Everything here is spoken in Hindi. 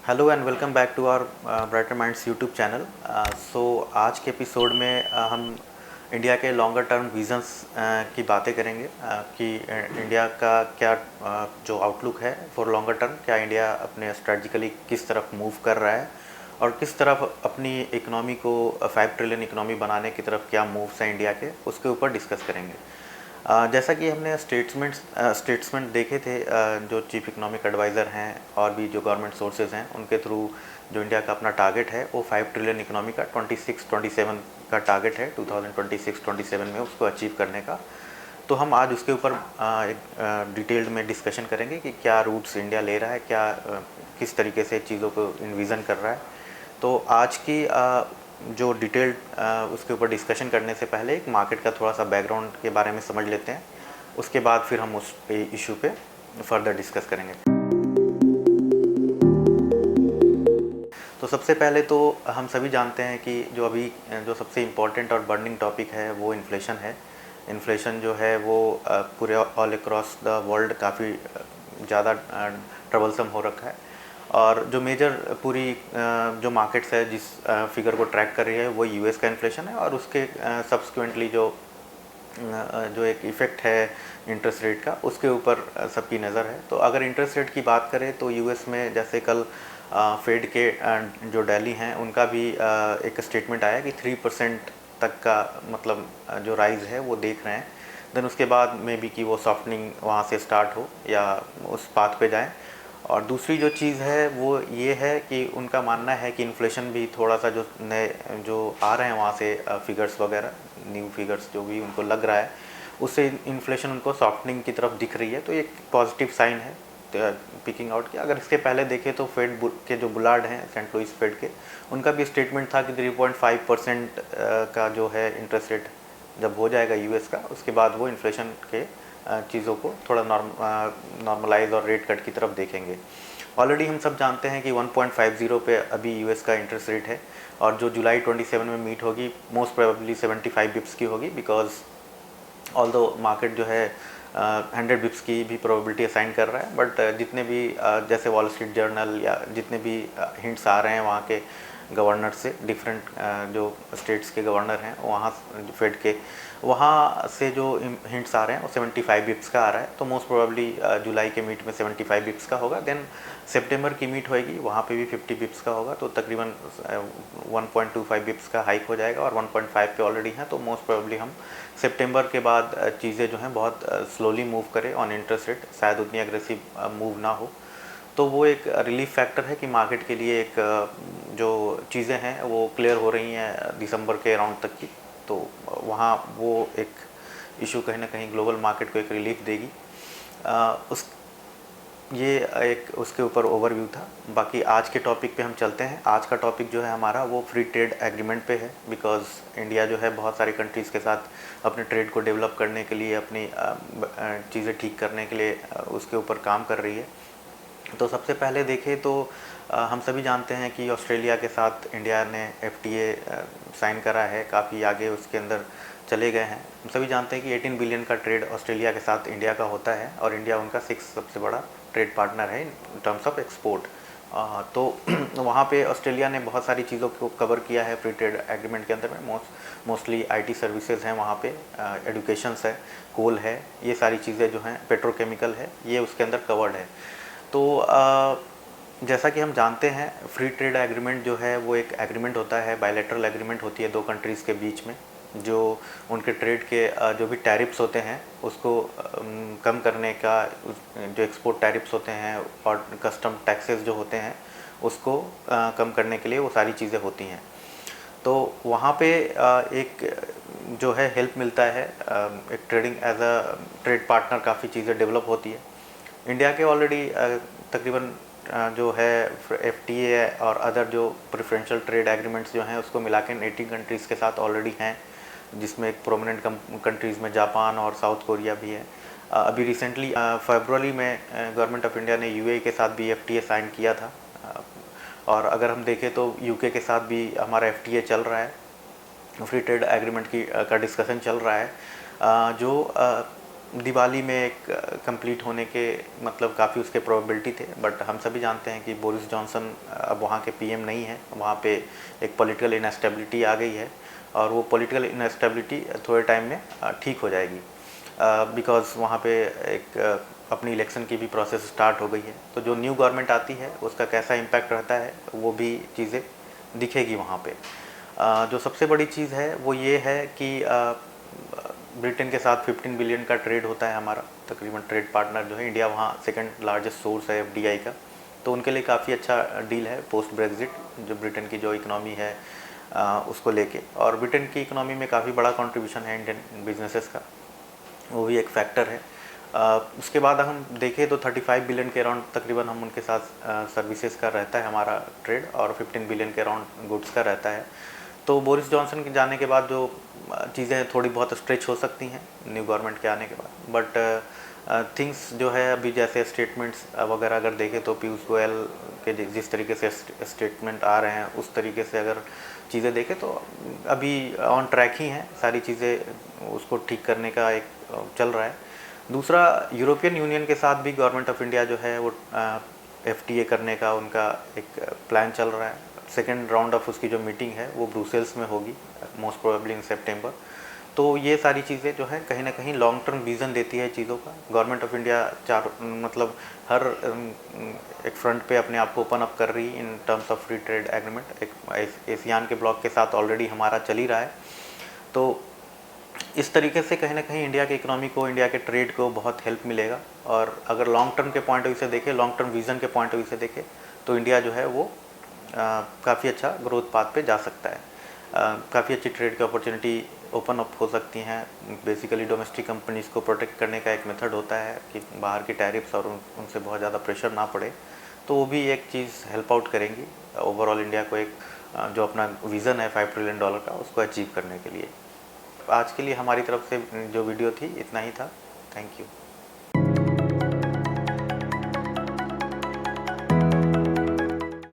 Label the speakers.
Speaker 1: Hello and welcome back to our brighter minds YouTube channel. So आज के एपिसोड में हम इंडिया के लॉन्गर टर्म विजन्स की बातें करेंगे कि इंडिया का क्या जो आउटलुक है फॉर लॉन्गर टर्म, क्या इंडिया अपने स्ट्रेटजिकली किस तरफ मूव कर रहा है और किस तरफ अपनी इकोनॉमी को 5 ट्रिलियन इकोनॉमी बनाने की तरफ क्या मूव्स हैं इंडिया के, उसके ऊपर डिस्कस करेंगे। जैसा कि हमने स्टेट्समेंट देखे थे, जो चीफ इकोनॉमिक एडवाइज़र हैं और भी जो गवर्नमेंट सोर्सेज हैं उनके थ्रू जो इंडिया का अपना टारगेट है वो 5 ट्रिलियन इकोनॉमी का 26-27 का टारगेट है 2026-27 में उसको अचीव करने का। तो हम आज उसके ऊपर एक डिटेल्ड में डिस्कशन करेंगे कि क्या रूट्स इंडिया ले रहा है, क्या किस तरीके से चीज़ों को इन्विज़न कर रहा है। तो आज की जो डिटेल्ड उसके ऊपर डिस्कशन करने से पहले एक मार्केट का थोड़ा सा बैकग्राउंड के बारे में समझ लेते हैं, उसके बाद फिर हम उस इशू पे फर्दर डिस्कस करेंगे। तो सबसे पहले तो हम सभी जानते हैं कि जो अभी जो सबसे इम्पॉर्टेंट और बर्निंग टॉपिक है वो इन्फ्लेशन है। इन्फ्लेशन जो है वो पूरे ऑल अक्रॉस द वर्ल्ड काफ़ी ज़्यादा ट्रबलसम हो रखा है और जो मेजर पूरी जो मार्केट्स है जिस फिगर को ट्रैक कर रही है वो यूएस का इन्फ्लेशन है और उसके सब्सिक्वेंटली जो एक इफ़ेक्ट है इंटरेस्ट रेट का उसके ऊपर सबकी नज़र है। तो अगर इंटरेस्ट रेट की बात करें तो यूएस में जैसे कल फेड के जो डेली हैं उनका भी एक स्टेटमेंट आया कि 3% तक का मतलब जो राइज़ है वो देख रहे हैं। देन उसके बाद में भी कि वो सॉफ्टनिंग वहाँ से स्टार्ट हो या उस पाथ पे जाएं। और दूसरी जो चीज़ है वो ये है कि उनका मानना है कि इन्फ्लेशन भी थोड़ा सा जो नए जो आ रहे हैं वहाँ से फिगर्स वगैरह न्यू फिगर्स जो भी उनको लग रहा है उससे इन्फ्लेशन उनको सॉफ्टनिंग की तरफ दिख रही है। तो एक पॉजिटिव साइन है पिकिंग आउट की। अगर इसके पहले देखें तो फेड के जो बुलार्ड हैं सेंट लुइस फेड के, उनका भी स्टेटमेंट था कि 3.5% का जो है इंटरेस्ट रेट जब हो जाएगा यूएस का, उसके बाद वो इन्फ्लेशन के चीज़ों को थोड़ा नॉर्मलाइज और रेट कट की तरफ देखेंगे। ऑलरेडी हम सब जानते हैं कि 1.50 पे अभी यूएस का इंटरेस्ट रेट है और जो जुलाई 27 में मीट होगी मोस्ट प्रोबेबली 75 बिप्स की होगी, बिकॉज ऑल्दो मार्केट जो है 100 बिप्स की भी प्रोबेबिलिटी असाइन कर रहा है, बट जितने भी जैसे वॉल स्ट्रीट जर्नल या जितने भी हिंट्स आ रहे हैं वहाँ के गवर्नर से, डिफरेंट जो स्टेट्स के गवर्नर हैं वहाँ फेड के, वहाँ से जो हिंट्स आ रहे हैं वो 75 बिप्स का आ रहा है। तो मोस्ट प्रोबेबली जुलाई के मीट में 75 बिप्स का होगा। देन सितंबर की मीट होएगी वहाँ पे भी 50 बिप्स का होगा, तो तकरीबन 1.25 बिप्स का हाइक हो जाएगा और 1.5 पे ऑलरेडी हैं। तो मोस्ट प्रोबेबली हम सितंबर के बाद चीज़ें जो हैं बहुत स्लोली मूव करें ऑन इंटरेस्ट रेट, शायद उतनी एग्रेसिव मूव ना हो। तो वो एक रिलीफ फैक्टर है कि मार्केट के लिए एक जो चीज़ें हैं वो क्लियर हो रही हैं दिसंबर के अराउंड तक की। तो वहाँ वो एक इशू कहीं ना कहीं ग्लोबल मार्केट को एक रिलीफ देगी। उस ये एक उसके ऊपर ओवरव्यू था। बाकी आज के टॉपिक पे हम चलते हैं। आज का टॉपिक जो है हमारा वो फ्री ट्रेड एग्रीमेंट पे है, बिकॉज़ इंडिया जो है बहुत सारी कंट्रीज़ के साथ अपने ट्रेड को डेवलप करने के लिए, अपनी चीज़ें ठीक करने के लिए उसके ऊपर काम कर रही है। तो सबसे पहले देखें तो हम सभी जानते हैं कि ऑस्ट्रेलिया के साथ इंडिया ने एफटीए साइन करा है, काफ़ी आगे उसके अंदर चले गए हैं। हम सभी जानते हैं कि 18 बिलियन का ट्रेड ऑस्ट्रेलिया के साथ इंडिया का होता है और इंडिया उनका 6 सबसे बड़ा ट्रेड पार्टनर है इन टर्म्स ऑफ एक्सपोर्ट। तो वहाँ पे ऑस्ट्रेलिया ने बहुत सारी चीज़ों को कवर किया है फ्री ट्रेड एग्रीमेंट के अंदर में। मोस्टली आईटी सर्विसेज हैं वहाँ पे, एडुकेशंस है, कोल है, ये सारी चीज़ें जो हैं, पेट्रोकेमिकल है, ये उसके अंदर कवर्ड है। तो जैसा कि हम जानते हैं फ्री ट्रेड एग्रीमेंट जो है वो एक एग्रीमेंट होता है, बायलैटरल एग्रीमेंट होती है दो कंट्रीज़ के बीच में, जो उनके ट्रेड के जो भी टैरिफ्स होते हैं उसको कम करने का, जो एक्सपोर्ट टैरिफ्स होते हैं और कस्टम टैक्सेस जो होते हैं उसको कम करने के लिए वो सारी चीज़ें होती हैं। तो वहाँ पे एक जो है हेल्प मिलता है, एक trading as a trade partner काफ़ी चीज़ें डेवलप होती है। इंडिया के ऑलरेडी तकरीबन जो है एफटीए और अदर जो प्रेफरेंशियल ट्रेड एग्रीमेंट्स जो हैं उसको मिला के 18 कंट्रीज़ के साथ ऑलरेडी हैं, जिसमें एक प्रोमिनेंट कंट्रीज़ में जापान और साउथ कोरिया भी है। अभी रिसेंटली फरवरी में गवर्नमेंट ऑफ इंडिया ने यूएई के साथ भी एफटीए साइन किया था। और अगर हम देखें तो यूके के साथ भी हमारा एफटीए चल रहा है, फ्री ट्रेड एग्रीमेंट का डिस्कशन चल रहा है। जो दिवाली में एक कंप्लीट होने के मतलब काफ़ी उसके प्रोबेबिलिटी थे, बट हम सभी जानते हैं कि बोरिस जॉनसन अब वहाँ के पीएम नहीं है, वहाँ पे एक पॉलिटिकल इनस्टेबिलिटी आ गई है और वो पॉलिटिकल इनस्टेबिलिटी थोड़े टाइम में ठीक हो जाएगी, बिकॉज़ वहाँ पे एक अपनी इलेक्शन की भी प्रोसेस स्टार्ट हो गई है। तो जो न्यू गवर्नमेंट आती है उसका कैसा इम्पैक्ट रहता है वो भी चीज़ें दिखेगी वहाँ पे। जो सबसे बड़ी चीज़ है वो ये है कि ब्रिटेन के साथ 15 बिलियन का ट्रेड होता है हमारा, तकरीबन ट्रेड पार्टनर जो है इंडिया वहाँ सेकंड लार्जेस्ट सोर्स है एफडीआई का, तो उनके लिए काफ़ी अच्छा डील है पोस्ट ब्रेग्जिट, जो ब्रिटेन की जो इकनॉमी है उसको लेके। और ब्रिटेन की इकनॉमी में काफ़ी बड़ा कंट्रीब्यूशन है इंडियन बिजनेसेस का, वो भी एक फैक्टर है। उसके बाद हम देखें तो 35 बिलियन के अराउंड तकरीबन हम उनके साथ सर्विसेज का रहता है हमारा ट्रेड, और 15 बिलियन के अराउंड गुड्स का रहता है। तो बोरिस जॉनसन के जाने के बाद जो चीज़ें थोड़ी बहुत स्ट्रेच हो सकती हैं न्यू गवर्नमेंट के आने के बाद, बट थिंग्स जो है अभी जैसे स्टेटमेंट्स वगैरह अगर देखें तो पीयूष गोयल के जिस तरीके से स्टेटमेंट आ रहे हैं उस तरीके से अगर चीज़ें देखें तो अभी ऑन ट्रैक ही हैं सारी चीज़ें, उसको ठीक करने का एक चल रहा है। दूसरा, यूरोपियन यूनियन के साथ भी गवर्नमेंट ऑफ इंडिया जो है वो एफटीए करने का उनका एक प्लान चल रहा है। सेकेंड राउंड ऑफ उसकी जो मीटिंग है वो ब्रुसेल्स में होगी, मोस्ट प्रोबेबली इन सितंबर। तो ये सारी चीज़ें जो है कहीं ना कहीं लॉन्ग टर्म विज़न देती है चीज़ों का। गवर्नमेंट ऑफ इंडिया मतलब हर एक फ्रंट पे अपने आप को ओपन अप कर रही in terms of free trade agreement. एक एशियान के ब्लॉक के साथ ऑलरेडी हमारा चल ही रहा है। तो इस तरीके से कहीं ना कहीं इंडिया के इकोनॉमी को, इंडिया के ट्रेड को बहुत हेल्प मिलेगा। और अगर लॉन्ग टर्म के पॉइंट ऑफ व्यू से देखें, लॉन्ग टर्म विज़न के पॉइंट ऑफ व्यू से देखें, तो इंडिया जो है वो काफ़ी अच्छा ग्रोथ पाथ पे जा सकता है। काफ़ी अच्छी ट्रेड की अपॉर्चुनिटी ओपन अप हो सकती हैं। बेसिकली डोमेस्टिक कंपनीज़ को प्रोटेक्ट करने का एक मेथड होता है कि बाहर की टैरिफ्स और उनसे बहुत ज़्यादा प्रेशर ना पड़े, तो वो भी एक चीज़ हेल्प आउट करेंगी ओवरऑल इंडिया को, एक जो अपना विज़न है $5 ट्रिलियन का उसको अचीव करने के लिए। आज के लिए हमारी तरफ से जो वीडियो थी इतना ही था। Thank you.